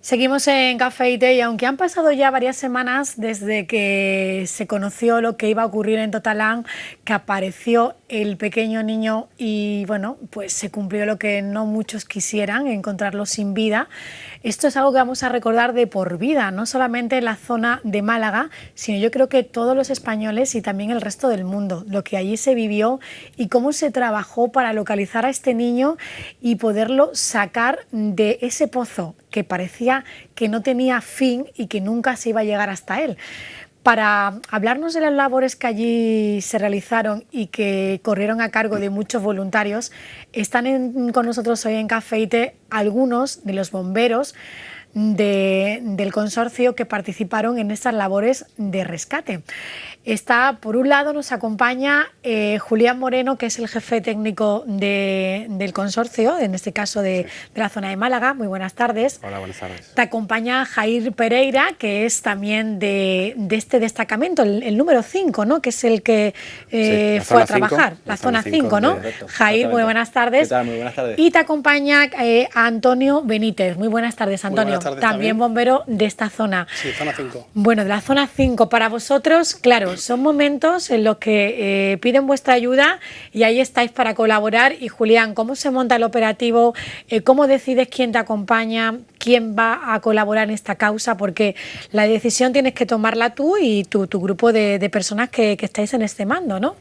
Seguimos en Café y Té y aunque han pasado ya varias semanas desde que se conoció lo que iba a ocurrir en Totalan, que apareció el pequeño niño y bueno, pues se cumplió lo que no muchos quisieran, encontrarlo sin vida. Esto es algo que vamos a recordar de por vida, no solamente en la zona de Málaga, sino yo creo que todos los españoles y también el resto del mundo, lo que allí se vivió y cómo se trabajó para localizar a este niño y poderlo sacar de ese pozo que parecía que no tenía fin y que nunca se iba a llegar hasta él. Para hablarnos de las labores que allí se realizaron y que corrieron a cargo de muchos voluntarios, están con nosotros hoy en Café y Té algunos de los bomberos del consorcio que participaron en estas labores de rescate. Por un lado nos acompaña Julián Moreno, que es el jefe técnico del consorcio, en este caso de la zona de Málaga. Muy buenas tardes. Hola, buenas tardes. Te acompaña Jair Pereira, que es también de este destacamento, el número 5, ¿no? Que es el que fue a trabajar, la zona 5, ¿no? Jair, muy buenas tardes. ¿Qué tal? Muy buenas tardes. Y te acompaña Antonio Benítez. Muy buenas tardes, Antonio. Muy buenas tardes, también bombero de esta zona. Sí, zona 5. Bueno, de la zona 5, para vosotros, claro, son momentos en los que piden vuestra ayuda y ahí estáis para colaborar. Y Julián, ¿cómo se monta el operativo? ¿Cómo decides quién te acompaña? ¿Quién va a colaborar en esta causa? Porque la decisión tienes que tomarla tú y tu grupo de personas que estáis en este mando, ¿no?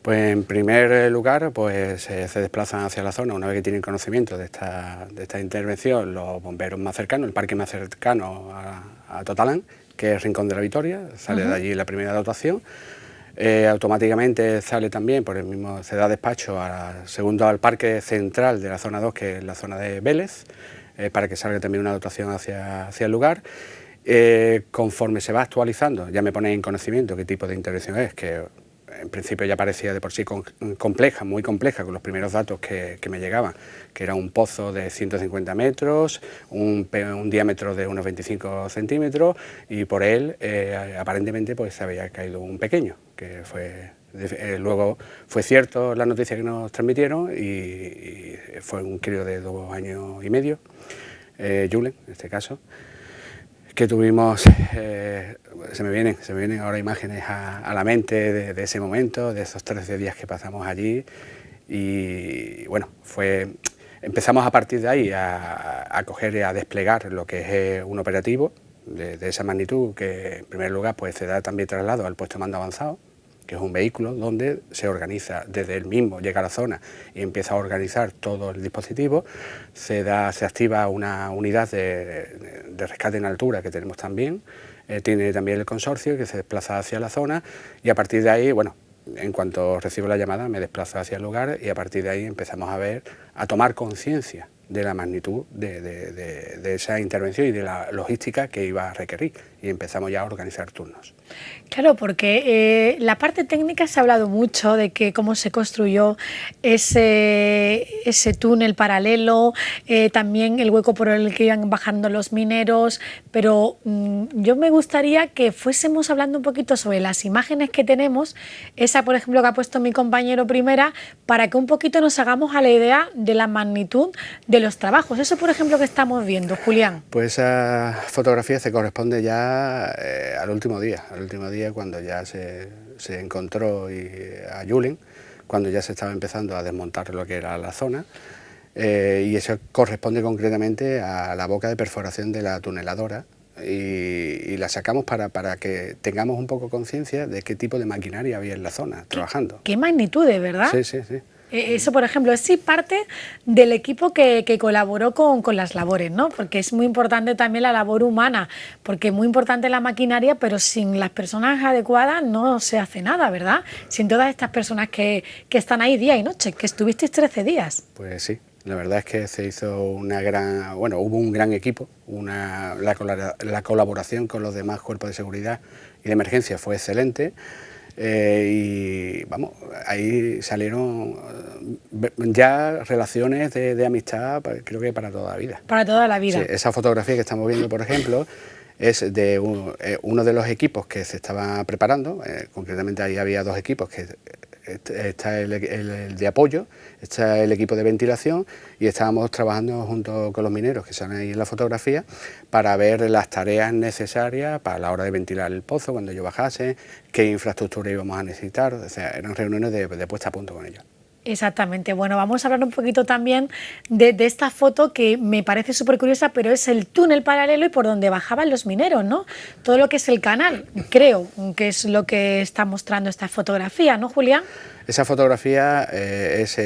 Pues en primer lugar, pues se desplazan hacia la zona una vez que tienen conocimiento de esta intervención los bomberos más cercanos, el parque más cercano a Totalan, que es Rincón de la Victoria. Sale de allí la primera dotación. Automáticamente sale también, por el mismo, se da despacho segundo al parque central de la zona 2, que es la zona de Vélez, para que salga también una dotación hacia el lugar. Conforme se va actualizando, ya me pone en conocimiento qué tipo de intervención es, que en principio ya parecía de por sí compleja, muy compleja, con los primeros datos que me llegaban, que era un pozo de 150 metros, un diámetro de unos 25 centímetros, y por él aparentemente pues se había caído un pequeño, que fue... luego fue cierto la noticia que nos transmitieron y fue un crío de 2 años y medio, Julen en este caso, que tuvimos, se me vienen ahora imágenes a la mente de ese momento, de esos 13 días que pasamos allí, y bueno, empezamos a partir de ahí a coger y a desplegar lo que es un operativo de esa magnitud, que en primer lugar pues se da también traslado al puesto de mando avanzado, que es un vehículo donde se organiza desde el mismo, llega a la zona y empieza a organizar todo el dispositivo. Se activa una unidad de rescate en altura que tenemos también, tiene también el consorcio que se desplaza hacia la zona, y a partir de ahí, bueno, en cuanto recibo la llamada me desplazo hacia el lugar y a partir de ahí empezamos a tomar conciencia de la magnitud de esa intervención y de la logística que iba a requerir, y empezamos ya a organizar turnos. Claro, porque la parte técnica se ha hablado mucho de que cómo se construyó ese túnel paralelo, también el hueco por el que iban bajando los mineros, pero yo me gustaría que fuésemos hablando un poquito sobre las imágenes que tenemos, esa por ejemplo que ha puesto mi compañero primera, para que un poquito nos hagamos a la idea de la magnitud de los trabajos. Eso por ejemplo que estamos viendo, Julián. Pues esa fotografía se corresponde ya al último día cuando ya se encontró a Julen, cuando ya se estaba empezando a desmontar lo que era la zona, y eso corresponde concretamente a la boca de perforación de la tuneladora, y la sacamos para que tengamos un poco conciencia de qué tipo de maquinaria había en la zona trabajando. ¿Qué magnitudes, verdad? Sí, sí, sí. Eso, por ejemplo, es sí parte del equipo que colaboró con las labores, ¿no? Porque es muy importante también la labor humana, porque es muy importante la maquinaria, pero sin las personas adecuadas no se hace nada, ¿verdad? Sin todas estas personas que están ahí día y noche, que estuvisteis 13 días. Pues sí, la verdad es que se hizo hubo un gran equipo, la colaboración con los demás cuerpos de seguridad y de emergencia fue excelente. Y vamos, ahí salieron ya relaciones de amistad, creo que para toda la vida. Para toda la vida. Sí, esa fotografía que estamos viendo, por ejemplo, es de uno de los equipos que se estaba preparando, concretamente ahí había 2 equipos que está el de apoyo, está el equipo de ventilación y estábamos trabajando junto con los mineros que salen ahí en la fotografía para ver las tareas necesarias para la hora de ventilar el pozo cuando ellos bajasen, qué infraestructura íbamos a necesitar, o sea, eran reuniones de puesta a punto con ellos. Exactamente. Bueno, vamos a hablar un poquito también de esta foto que me parece súper curiosa, pero es el túnel paralelo y por donde bajaban los mineros, ¿no? Todo lo que es el canal, creo que es lo que está mostrando esta fotografía, ¿no, Julián? Esa fotografía es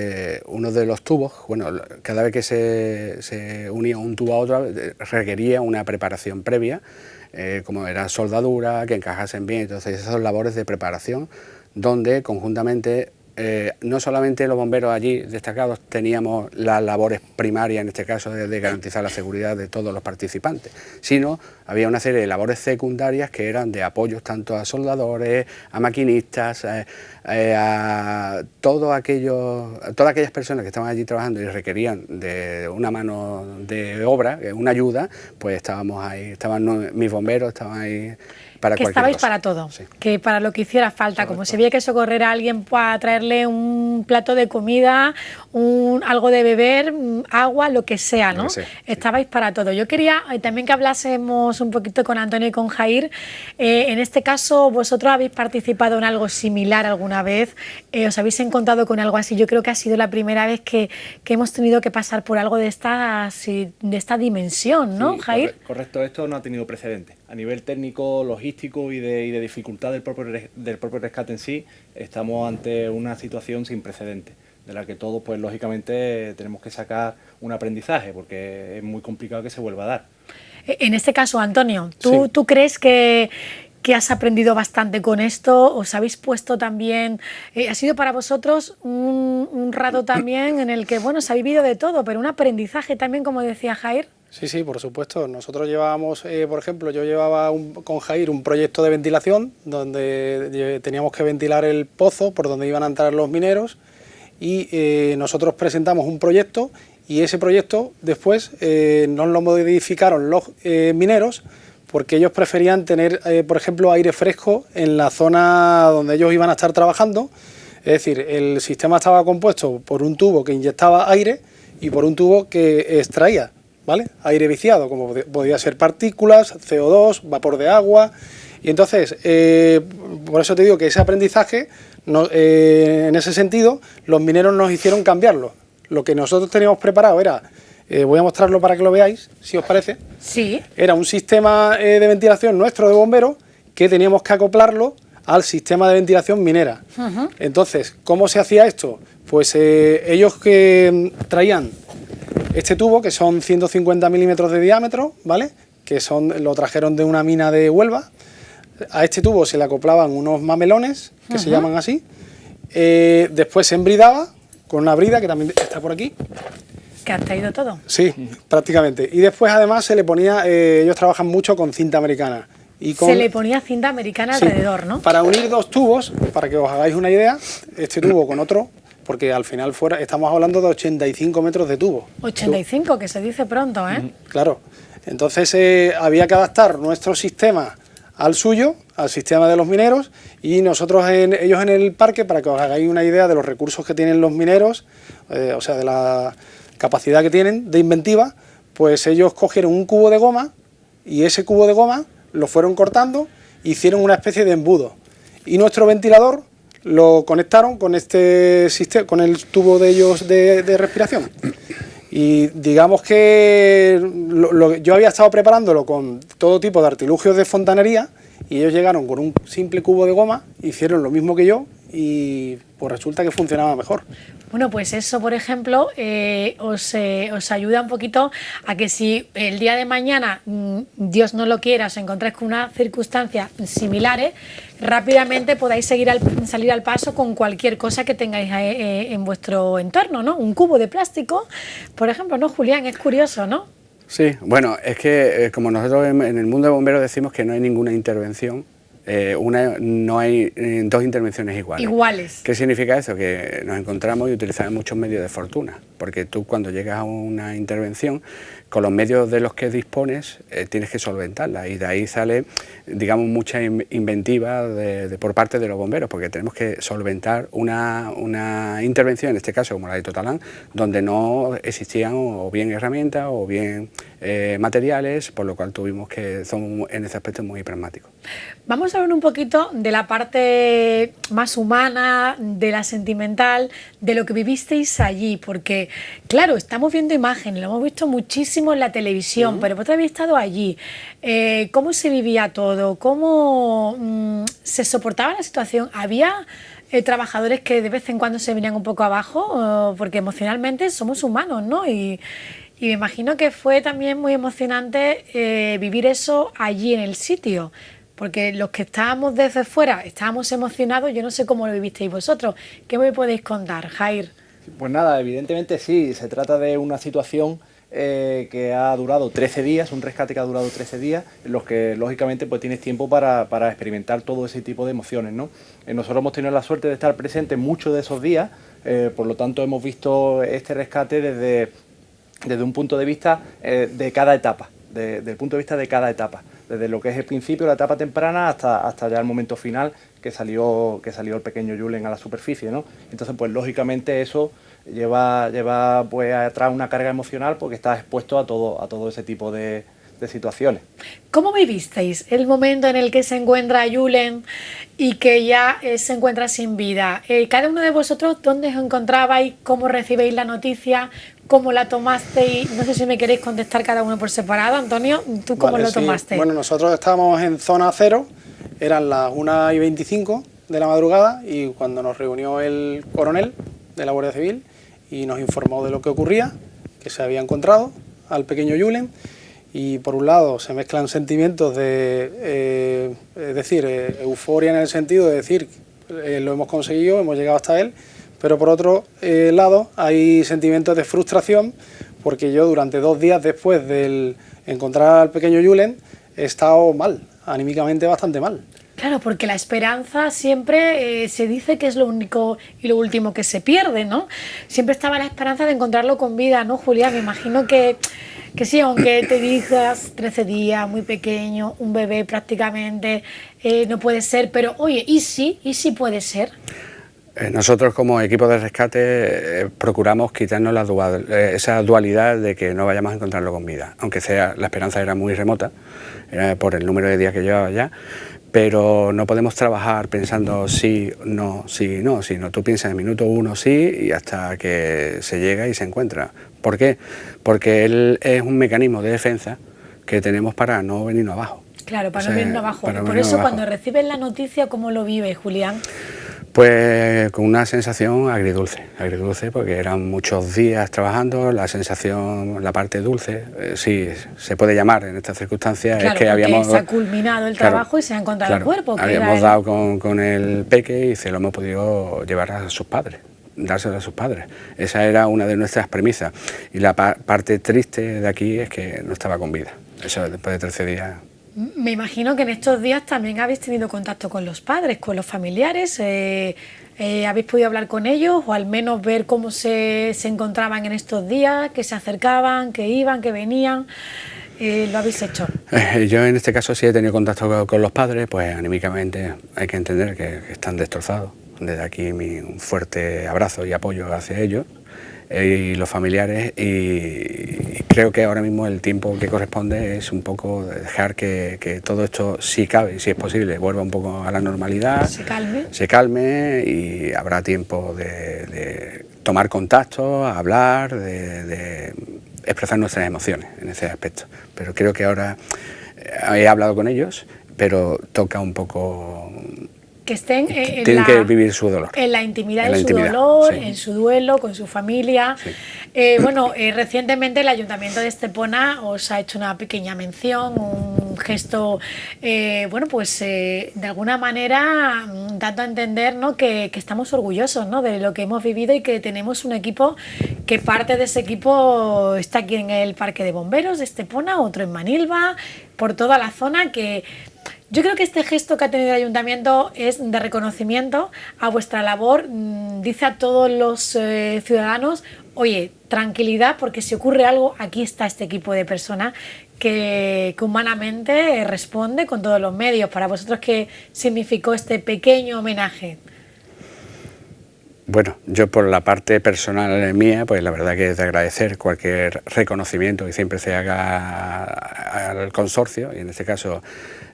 uno de los tubos. Bueno, cada vez que se unía un tubo a otro requería una preparación previa, como era soldadura, que encajasen bien, entonces esas son labores de preparación donde conjuntamente no solamente los bomberos allí destacados teníamos las labores primarias, en este caso de garantizar la seguridad de todos los participantes, sino había una serie de labores secundarias que eran de apoyos tanto a soldadores, a maquinistas, a todas aquellas personas que estaban allí trabajando y requerían de una mano de obra, una ayuda, pues estábamos ahí, mis bomberos estaban ahí. Que estabais para todo, sí. Que para lo que hiciera falta, como si había que socorrer a alguien para traerle un plato de comida, algo de beber, agua, lo que sea, ¿no? Sí. Estabais para todo. Yo quería también que hablásemos un poquito con Antonio y con Jair. En este caso, vosotros habéis participado en algo similar alguna vez, os habéis encontrado con algo así. Yo creo que ha sido la primera vez que hemos tenido que pasar por algo de esta dimensión, ¿no, sí, Jair? Correcto, esto no ha tenido precedentes. A nivel técnico, logístico y de dificultad del propio rescate en sí, estamos ante una situación sin precedentes, de la que todos, pues lógicamente, tenemos que sacar un aprendizaje, porque es muy complicado que se vuelva a dar. En este caso, Antonio, ¿tú crees que has aprendido bastante con esto? ¿Os habéis puesto también? Ha sido para vosotros un rato también en el que, bueno, se ha vivido de todo, pero un aprendizaje también, como decía Jair. Sí, por supuesto. Nosotros llevábamos, por ejemplo, yo llevaba con Jair un proyecto de ventilación donde teníamos que ventilar el pozo por donde iban a entrar los mineros y nosotros presentamos un proyecto y ese proyecto después nos lo modificaron los mineros porque ellos preferían tener, por ejemplo, aire fresco en la zona donde ellos iban a estar trabajando. Es decir, el sistema estaba compuesto por un tubo que inyectaba aire y por un tubo que extraía, ¿vale? Aire viciado, como podía ser partículas, CO2, vapor de agua. Y entonces, por eso te digo que ese aprendizaje, en ese sentido, los mineros nos hicieron cambiarlo. Lo que nosotros teníamos preparado era, voy a mostrarlo para que lo veáis, si os parece. Sí. Era un sistema de ventilación nuestro de bomberos que teníamos que acoplarlo al sistema de ventilación minera. Entonces, ¿cómo se hacía esto? Pues ellos que traían este tubo, que son 150 milímetros de diámetro, ¿vale? Que lo trajeron de una mina de Huelva. A este tubo se le acoplaban unos mamelones, que se llaman así. Después se embridaba con una brida, que también está por aquí. ¿Que has traído todo? Sí, prácticamente. Y después, además, se le ponía... ellos trabajan mucho con cinta americana. Se le ponía cinta americana alrededor, ¿no? Para unir dos tubos, para que os hagáis una idea, este tubo con otro... Porque al final estamos hablando de 85 metros de tubo. 85, que se dice pronto, ¿eh? Claro. Entonces había que adaptar nuestro sistema al suyo, al sistema de los mineros, y nosotros, ellos en el parque, para que os hagáis una idea de los recursos que tienen los mineros, o sea, de la capacidad que tienen de inventiva, pues ellos cogieron un cubo de goma y ese cubo de goma lo fueron cortando e hicieron una especie de embudo. Y nuestro ventilador lo conectaron con este sistema, con el tubo de ellos de respiración. Y digamos que yo había estado preparándolo con todo tipo de artilugios de fontanería y ellos llegaron con un simple cubo de goma, hicieron lo mismo que yo y pues resulta que funcionaba mejor. Bueno, pues eso, por ejemplo, os ayuda un poquito a que si el día de mañana, Dios no lo quiera, os encontráis con unas circunstancias similares, rápidamente podáis salir al paso con cualquier cosa que tengáis en vuestro entorno, ¿no? Un cubo de plástico, por ejemplo, ¿no, Julián? Es curioso, ¿no? Sí, bueno, es que como nosotros en el mundo de bomberos decimos que no hay ninguna intervención, no hay dos intervenciones iguales. ¿Qué significa eso? Que nos encontramos y utilizamos muchos medios de fortuna, porque tú cuando llegas a una intervención, con los medios de los que dispones tienes que solventarla, y de ahí sale, digamos, mucha inventiva por parte de los bomberos, porque tenemos que solventar una intervención, en este caso como la de Totalán, donde no existían o bien herramientas o bien materiales, por lo cual tuvimos que, son en ese aspecto muy pragmáticos. Vamos a hablar un poquito de la parte más humana, de la sentimental, de lo que vivisteis allí, porque claro, estamos viendo imágenes, lo hemos visto muchísimo en la televisión, pero vosotros habéis estado allí. ¿Cómo se vivía todo? ¿Cómo se soportaba la situación? ¿Había trabajadores que de vez en cuando se venían un poco abajo? Porque emocionalmente somos humanos, ¿no? Y me imagino que fue también muy emocionante vivir eso allí en el sitio, porque los que estábamos desde fuera estábamos emocionados. Yo no sé cómo lo vivisteis vosotros. ¿Qué me podéis contar, Jair? Pues nada, evidentemente sí, se trata de una situación que ha durado 13 días, un rescate que ha durado 13 días, en los que lógicamente pues tienes tiempo para experimentar todo ese tipo de emociones, ¿no? Nosotros hemos tenido la suerte de estar presentes muchos de esos días, por lo tanto hemos visto este rescate desde un punto de vista de cada etapa, del punto de vista de cada etapa, desde lo que es el principio, la etapa temprana, hasta ya el momento final que salió el pequeño Julen a la superficie, ¿no? Entonces, pues lógicamente eso lleva pues atrás una carga emocional, porque estás expuesto a todo ese tipo de situaciones. ¿Cómo vivisteis el momento en el que se encuentra Julen y que ya se encuentra sin vida? Cada uno de vosotros, ¿dónde os encontrabais? ¿Cómo recibéis la noticia? ¿Cómo la tomasteis? No sé si me queréis contestar cada uno por separado. Antonio, ¿tú cómo lo tomaste? Bueno, nosotros estábamos en zona cero, eran las 1:25 de la madrugada, y cuando nos reunió el coronel de la Guardia Civil y nos informó de lo que ocurría, que se había encontrado al pequeño Julen, y por un lado se mezclan sentimientos de, euforia en el sentido de decir, lo hemos conseguido, hemos llegado hasta él, pero por otro lado hay sentimientos de frustración, porque yo durante 2 días después de encontrar al pequeño Julen he estado mal, anímicamente bastante mal. Claro, porque la esperanza siempre se dice que es lo único y lo último que se pierde, ¿no? Siempre estaba la esperanza de encontrarlo con vida, ¿no, Julián? Me imagino que sí, aunque te digas 13 días, muy pequeño, un bebé prácticamente, no puede ser, pero oye, ¿y sí puede ser? Nosotros como equipo de rescate procuramos quitarnos esa dualidad de que no vayamos a encontrarlo con vida, aunque sea, la esperanza era muy remota, por el número de días que llevaba ya, pero no podemos trabajar pensando sí, no, sino tú piensas en minuto 1 sí y hasta que se llega y se encuentra. ¿Por qué? Porque él es un mecanismo de defensa que tenemos para no venirnos abajo. Claro, para no venirnos abajo. Por eso cuando recibes la noticia, ¿cómo lo vives, Julián? Pues con una sensación agridulce, porque eran muchos días trabajando, la sensación, la parte dulce, sí, se puede llamar en estas circunstancias, claro, es que habíamos... se ha culminado el trabajo y se ha encontrado el cuerpo. Habíamos dado con el peque y se lo hemos podido llevar a sus padres, dárselo a sus padres. Esa era una de nuestras premisas, y la parte triste de aquí es que no estaba con vida, eso después de 13 días... Me imagino que en estos días también habéis tenido contacto con los padres, con los familiares. ¿Habéis podido hablar con ellos o al menos ver cómo se encontraban en estos días, que se acercaban, que iban, que venían? ¿Lo habéis hecho? Yo en este caso sí he tenido contacto con los padres, pues anímicamente hay que entender que están destrozados. Desde aquí un fuerte abrazo y apoyo hacia ellos y los familiares, y creo que ahora mismo el tiempo que corresponde es un poco dejar que todo esto, si cabe, si es posible, vuelva un poco a la normalidad, se calme y habrá tiempo de tomar contacto, hablar, de expresar nuestras emociones en ese aspecto. Pero creo que ahora he hablado con ellos, pero toca un poco... Que estén tienen que vivir su dolor. En la intimidad de su dolor, sí. En su duelo, con su familia. Sí. Recientemente el Ayuntamiento de Estepona os ha hecho una pequeña mención, un gesto, de alguna manera dando a entender, ¿no?, que estamos orgullosos, ¿no?, de lo que hemos vivido y que tenemos un equipo, que parte de ese equipo está aquí en el Parque de Bomberos de Estepona, otro en Manilva, por toda la zona, que... Yo creo que este gesto que ha tenido el Ayuntamiento es de reconocimiento a vuestra labor, dice a todos los ciudadanos, oye, tranquilidad, porque si ocurre algo, aquí está este equipo de personas que humanamente responde con todos los medios. Para vosotros, ¿qué significó este pequeño homenaje? Bueno, yo por la parte personal mía, pues la verdad que es de agradecer cualquier reconocimiento que siempre se haga al consorcio, y en este caso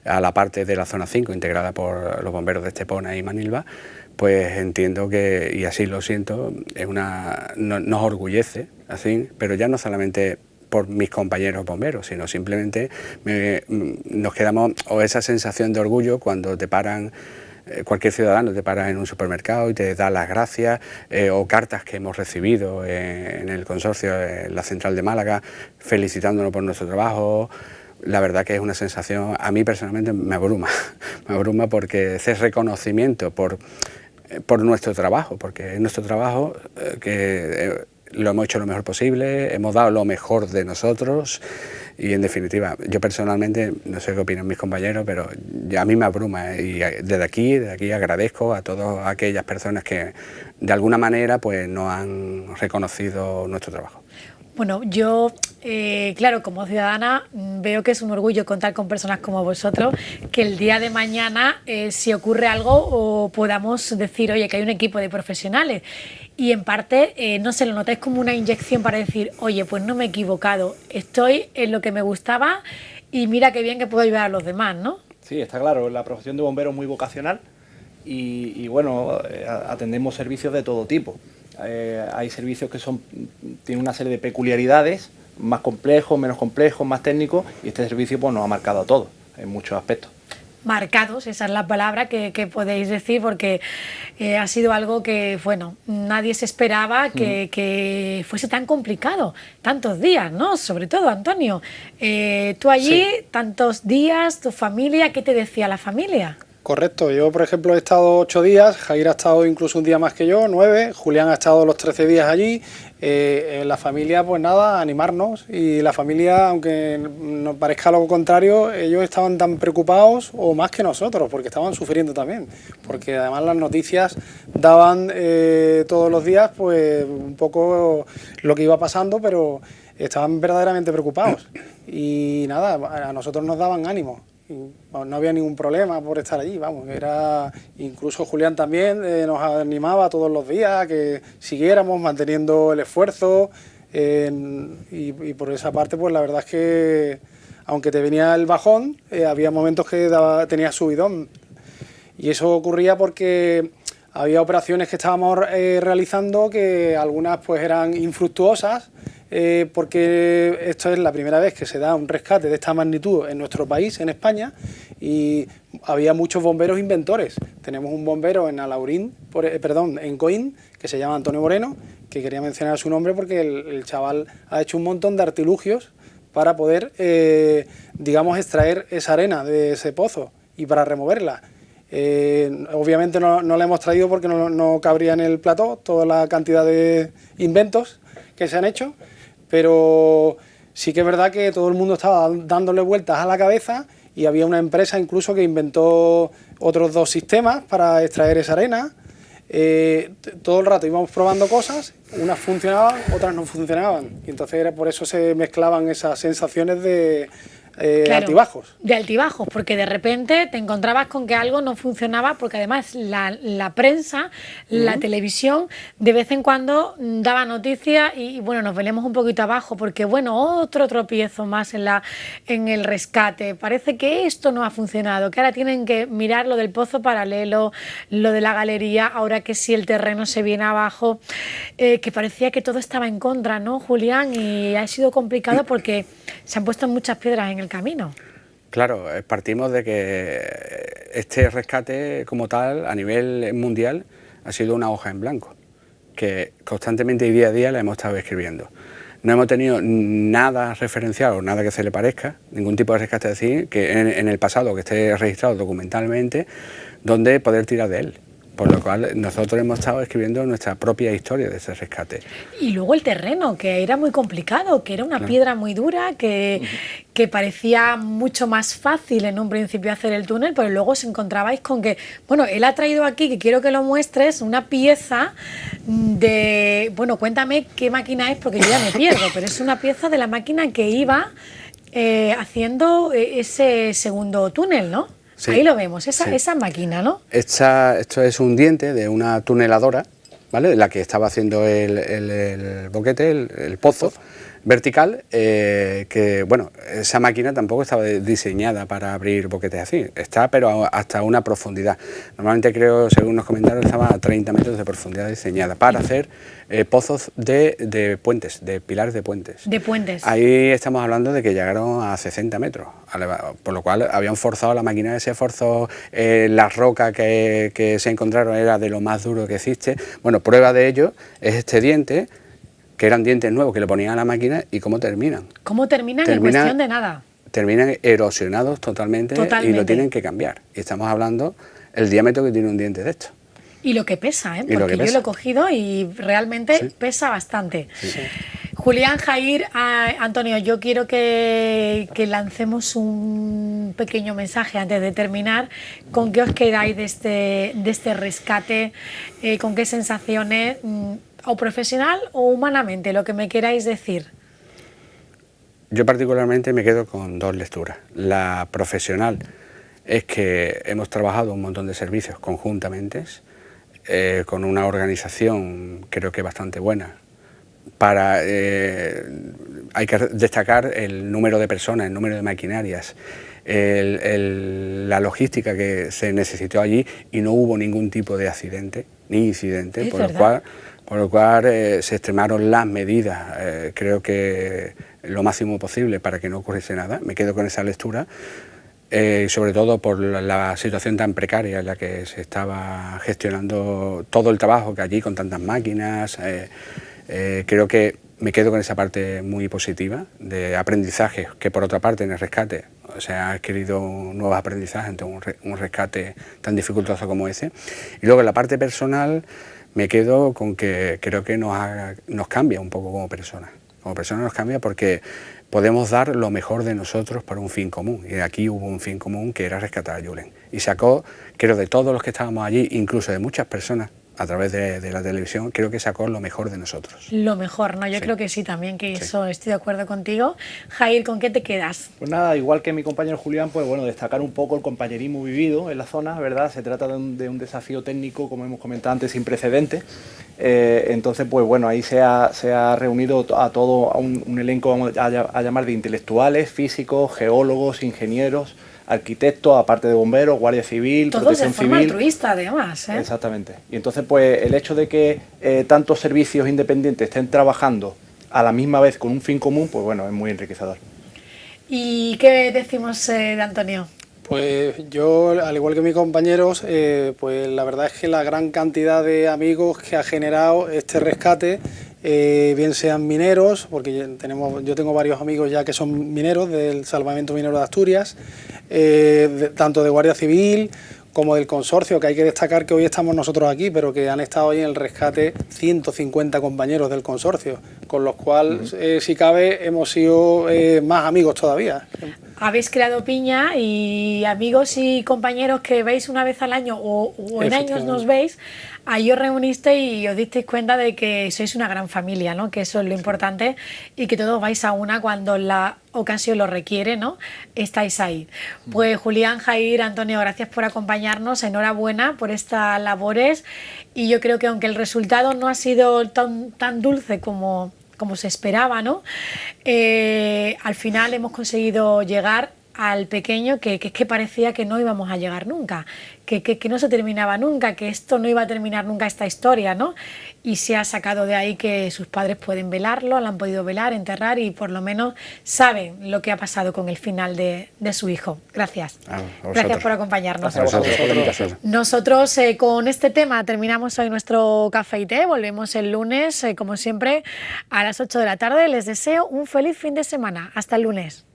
a la parte de la zona 5 integrada por los bomberos de Estepona y Manilva. Pues entiendo que, y así lo siento, nos orgullece, así, pero ya no solamente por mis compañeros bomberos, sino simplemente nos quedamos, o esa sensación de orgullo cuando te paran, cualquier ciudadano te para en un supermercado y te da las gracias, o cartas que hemos recibido en el consorcio, en la central de Málaga, felicitándonos por nuestro trabajo. La verdad que es una sensación, a mí personalmente me abruma, me abruma, porque ese reconocimiento por nuestro trabajo, porque es nuestro trabajo, que lo hemos hecho lo mejor posible, hemos dado lo mejor de nosotros, y en definitiva, yo personalmente, no sé qué opinan mis compañeros, pero a mí me abruma, y desde aquí agradezco a todas aquellas personas que de alguna manera pues nos han reconocido nuestro trabajo. Bueno, yo, claro, como ciudadana veo que es un orgullo contar con personas como vosotros, que el día de mañana, si ocurre algo, o podamos decir, oye, que hay un equipo de profesionales. Y en parte, no sé, lo notáis como una inyección para decir, oye, pues no me he equivocado, estoy en lo que me gustaba y mira qué bien que puedo ayudar a los demás, ¿no? Sí, está claro, la profesión de bombero es muy vocacional y bueno, atendemos servicios de todo tipo. Hay servicios que tienen una serie de peculiaridades, más complejos, menos complejos, más técnicos, y este servicio pues nos ha marcado a todos en muchos aspectos. Marcados, esa es la palabra que podéis decir, porque ha sido algo que, bueno, nadie se esperaba que fuese tan complicado, tantos días, ¿no? Sobre todo, Antonio, tú allí, sí, tantos días, tu familia, ¿qué te decía la familia? Correcto, yo por ejemplo he estado 8 días, Jair ha estado incluso un día más que yo, 9, Julián ha estado los 13 días allí, la familia pues nada, animarnos, y la familia, aunque nos parezca lo contrario, ellos estaban tan preocupados o más que nosotros, porque estaban sufriendo también, porque además las noticias daban todos los días pues un poco lo que iba pasando, pero estaban verdaderamente preocupados, y nada, a nosotros nos daban ánimo. No había ningún problema por estar allí, vamos, incluso Julián también nos animaba todos los días a que siguiéramos manteniendo el esfuerzo, y por esa parte pues la verdad es que aunque te venía el bajón, había momentos que tenías subidón, y eso ocurría porque había operaciones que estábamos realizando que algunas pues eran infructuosas, porque esto es la primera vez que se da un rescate de esta magnitud en nuestro país, en España, y había muchos bomberos inventores. Tenemos un bombero en Alaurín, en Coín, que se llama Antonio Moreno, que quería mencionar su nombre porque el chaval ha hecho un montón de artilugios para poder, digamos, extraer esa arena de ese pozo y para removerla. Obviamente no la hemos traído porque no cabría en el plató toda la cantidad de inventos que se han hecho, pero sí que es verdad que todo el mundo estaba dándole vueltas a la cabeza, y había una empresa incluso que inventó otros 2 sistemas para extraer esa arena. Todo el rato íbamos probando cosas, unas funcionaban, otras no funcionaban, y entonces era por eso se mezclaban esas sensaciones de claro, altibajos. De altibajos, porque de repente te encontrabas con que algo no funcionaba, porque además la prensa, la televisión, de vez en cuando daba noticias y bueno, nos venimos un poquito abajo, porque bueno, otro tropiezo más en el rescate. Parece que esto no ha funcionado, que ahora tienen que mirar lo del pozo paralelo, lo de la galería, ahora que si el terreno se viene abajo, que parecía que todo estaba en contra, ¿no, Julián? Y ha sido complicado porque se han puesto muchas piedras en el camino. Claro, partimos de que este rescate como tal a nivel mundial ha sido una hoja en blanco, que constantemente y día a día la hemos estado escribiendo. No hemos tenido nada referenciado, nada que se le parezca, ningún tipo de rescate decir que en el pasado que esté registrado documentalmente, donde poder tirar de él. por lo cual nosotros hemos estado escribiendo nuestra propia historia de ese rescate. Y luego el terreno, que era muy complicado, que era una piedra muy dura, que parecía mucho más fácil en un principio hacer el túnel, pero luego os encontrabais con que, bueno, él ha traído aquí, que quiero que lo muestres, una pieza de, bueno, cuéntame qué máquina es, porque yo ya me pierdo, pero es una pieza de la máquina que iba haciendo ese segundo túnel, ¿no? Sí. Ahí lo vemos, esa máquina, ¿no? Esto es un diente de una tuneladora, ¿vale? La que estaba haciendo el boquete, el pozo vertical, que bueno, esa máquina tampoco estaba diseñada para abrir boquetes así, está pero hasta una profundidad. Normalmente creo, según nos comentaron, estaba a 30 metros de profundidad diseñada para hacer pozos de puentes, de pilares de puentes. De puentes. Ahí estamos hablando de que llegaron a 60 metros, por lo cual habían forzado la máquina, se forzó, la roca que se encontraron era de lo más duro que existe. Bueno, prueba de ello es este diente, que eran dientes nuevos que le ponían a la máquina, y cómo terminan. ¿Cómo terminan? En cuestión de nada. Terminan erosionados totalmente y lo tienen que cambiar. Y estamos hablando el diámetro que tiene un diente de esto. Y lo que pesa, porque yo lo he cogido y realmente pesa bastante. Sí. Julián, Jair, Antonio, yo quiero que lancemos un pequeño mensaje antes de terminar. ¿Con qué os quedáis de este rescate? ¿Con qué sensaciones? ¿O profesional o humanamente? Lo que me queráis decir. Yo particularmente me quedo con dos lecturas. La profesional es que hemos trabajado un montón de servicios conjuntamente, con una organización creo que bastante buena. Hay que destacar el número de personas, el número de maquinarias, la logística que se necesitó allí, y no hubo ningún tipo de accidente ni incidente, por lo cual se extremaron las medidas, creo que lo máximo posible para que no ocurriese nada. Me quedo con esa lectura, sobre todo por la situación tan precaria en la que se estaba gestionando todo el trabajo que allí con tantas máquinas. Creo que me quedo con esa parte muy positiva de aprendizaje, que por otra parte en el rescate se ha adquirido nuevos aprendizajes ante un rescate tan dificultoso como ese. Y luego en la parte personal me quedo con que creo que nos cambia un poco como personas. Como personas nos cambia porque podemos dar lo mejor de nosotros para un fin común. Y aquí hubo un fin común, que era rescatar a Julen. Y sacó, creo, de todos los que estábamos allí, incluso de muchas personas, a través de la televisión, creo que sacó lo mejor de nosotros. Lo mejor, ¿no? Yo creo que sí también, que eso estoy de acuerdo contigo. Jair, ¿con qué te quedas? Pues nada, igual que mi compañero Julián, pues bueno, destacar un poco el compañerismo vivido en la zona, ¿verdad? Se trata de un desafío técnico, como hemos comentado antes, sin precedentes. Entonces, pues bueno, ahí se ha reunido a todo un elenco, vamos a llamar, de intelectuales, físicos, geólogos, ingenieros, arquitectos, aparte de bomberos, guardia civil, todos protección civil. Todos de forma altruista, además, ¿eh? Exactamente. Y entonces, pues el hecho de que tantos servicios independientes estén trabajando a la misma vez con un fin común, pues bueno, es muy enriquecedor. ¿Y qué decimos de Antonio? Pues yo, al igual que mis compañeros, pues la verdad es que la gran cantidad de amigos que ha generado este rescate, bien sean mineros, porque yo tengo varios amigos ya que son mineros del Salvamento Minero de Asturias, tanto de Guardia Civil como del consorcio, que hay que destacar que hoy estamos nosotros aquí, pero que han estado hoy en el rescate 150 compañeros del consorcio, con los cuales, si cabe, hemos sido más amigos todavía. Habéis creado piña, y amigos y compañeros que veis una vez al año o en años nos veis, ahí os reunisteis y os disteis cuenta de que sois una gran familia, ¿no? Que eso es lo importante, y que todos vais a una cuando la ocasión lo requiere, ¿no? Estáis ahí. Pues Julián, Jair, Antonio, gracias por acompañarnos, enhorabuena por estas labores, y yo creo que aunque el resultado no ha sido tan dulce como se esperaba, ¿no? Al final hemos conseguido llegar al pequeño que parecía que no íbamos a llegar nunca, que no se terminaba nunca, que esto no iba a terminar nunca, esta historia, ¿no? Y se ha sacado de ahí que sus padres pueden velarlo, lo han podido velar, enterrar, y por lo menos saben lo que ha pasado con el final de su hijo. Gracias. Gracias por acompañarnos. Nosotros con este tema terminamos hoy nuestro café y té. Volvemos el lunes, como siempre, a las 8 de la tarde. Les deseo un feliz fin de semana. Hasta el lunes.